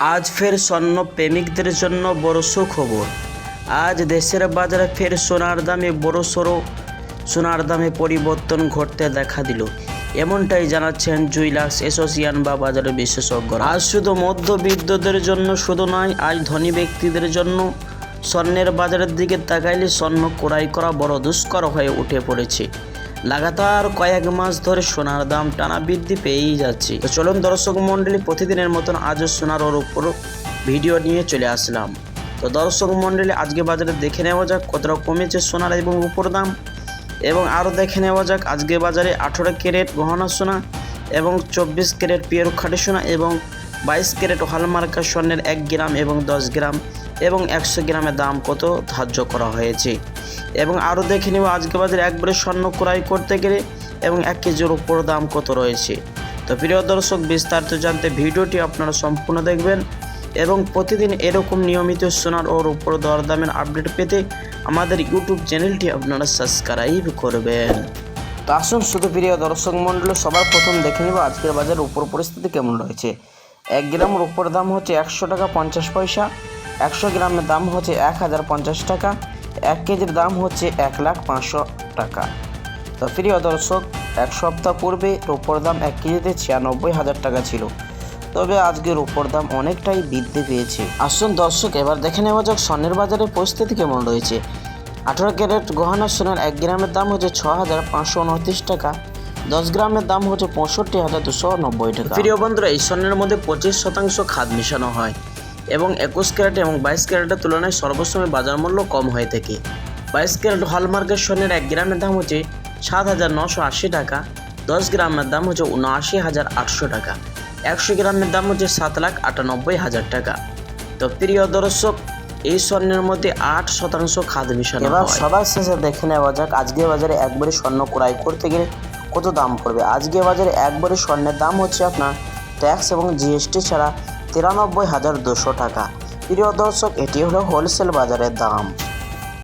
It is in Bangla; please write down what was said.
আজ ফের স্বর্ণ প্রেমিকদের জন্য বড় সুখবর। আজ দেশের বাজারে ফের সোনার দামে বড়সড় সোনার দামে পরিবর্তন ঘটতে দেখা দিল, এমনটাই জানাচ্ছেন জুয়েলার্স অ্যাসোসিয়েশন বা বাজারের বিশেষজ্ঞরা। আজ শুধু মধ্যবিত্তদের জন্য শুধু নয়, আজ ধনী ব্যক্তিদের জন্য স্বর্ণের বাজারের দিকে তাকাইলে স্বর্ণ ক্রয় করা বড় দুষ্কর হয়ে উঠে পড়েছে। লাগাতার কয়েক মাস ধরে সোনার দাম টানা বৃদ্ধি পেয়েই যাচ্ছে। তো চলুন দর্শক মণ্ডলী, প্রতিদিনের মতন আজও সোনার উপর ভিডিও নিয়ে চলে আসলাম। তো দর্শক মণ্ডলী, আজকে বাজারে দেখে নেওয়া যাক কতটা কমেছে সোনার এবং উপর দাম, এবং আরও দেখে নেওয়া যাক আজকে বাজারে 18 ক্যারেট গহনা সোনা এবং 24 ক্যারেট পিওর খাঁটি সোনা এবং 22 ক্যারেট হলমার্কা স্বর্ণের 1 গ্রাম এবং 10 গ্রাম এবং 100 গ্রামের দাম কত ধার্য করা হয়েছে। এবং আরও দেখে নেব আজকে বাজারে একবারে স্বর্ণ ক্রয় করতে গেলে এবং 1 কেজির উপর দাম কত রয়েছে। তো প্রিয় দর্শক, বিস্তারিত জানতে ভিডিওটি আপনারা সম্পূর্ণ দেখবেন এবং প্রতিদিন এরকম নিয়মিত সোনার ও রূপোর দরদামের আপডেট পেতে আমাদের ইউটিউব চ্যানেলটি আপনারা সাবস্ক্রাইব করবেন। তো আসুন শুধু প্রিয় দর্শক মণ্ডলী, সবার প্রথম দেখে নেব আজকের বাজারের উপর পরিস্থিতি কেমন রয়েছে। 1 গ্রামের উপর দাম হচ্ছে 100 টাকা 50 পয়সা, 100 গ্রামের দাম হচ্ছে 1050 টাকা, 1 কেজির দাম হচ্ছে 1,05,000 টাকা। তো প্রিয় দর্শক, এক সপ্তাহ পূর্বে রূপোর দাম 1 কেজিতে 96,000 টাকা ছিল, তবে আজকের রূপোর দাম অনেকটাই বৃদ্ধি পেয়েছে। আসুন দর্শক, এবার দেখে নেওয়া যাক স্বর্ণের বাজারের পরিস্থিতি কেমন রয়েছে। 18 ক্যারেট গহনা সোনার 1 গ্রামের দাম হচ্ছে 6,529 টাকা, 10 গ্রামের দাম হচ্ছে 65,290 টাকা। প্রিয় বন্ধুরা, এই স্বর্ণের মধ্যে 25% খাদ মেশানো হয় এবং 21 ক্যারেট এবং 22 ক্যারেটের তুলনায় সর্বসময় বাজার মূল্য কম হয়ে থাকে। 22 ক্যারেট হলমার্কের স্বর্ণের 1 গ্রামের দাম হচ্ছে 7,980 টাকা, 10 গ্রামের দাম হচ্ছে 79,800 টাকা, 100 গ্রামের দাম হচ্ছে 7,98,000 টাকা। তো প্রিয় দর্শক, এই স্বর্ণের মধ্যে 8% খাদ মিশানো হয়। এবার সবার শেষে দেখে নেওয়া যাক আজকে বাজারে একবারে স্বর্ণ ক্রয় করতে গেলে কত দাম পড়বে। আজকে বাজারে একবারে স্বর্ণের দাম হচ্ছে আপনার ট্যাক্স এবং জিএসটি ছাড়া 93,200 টাকা। প্রিয় দর্শক, এটি হলো হোলসেল বাজারের দাম।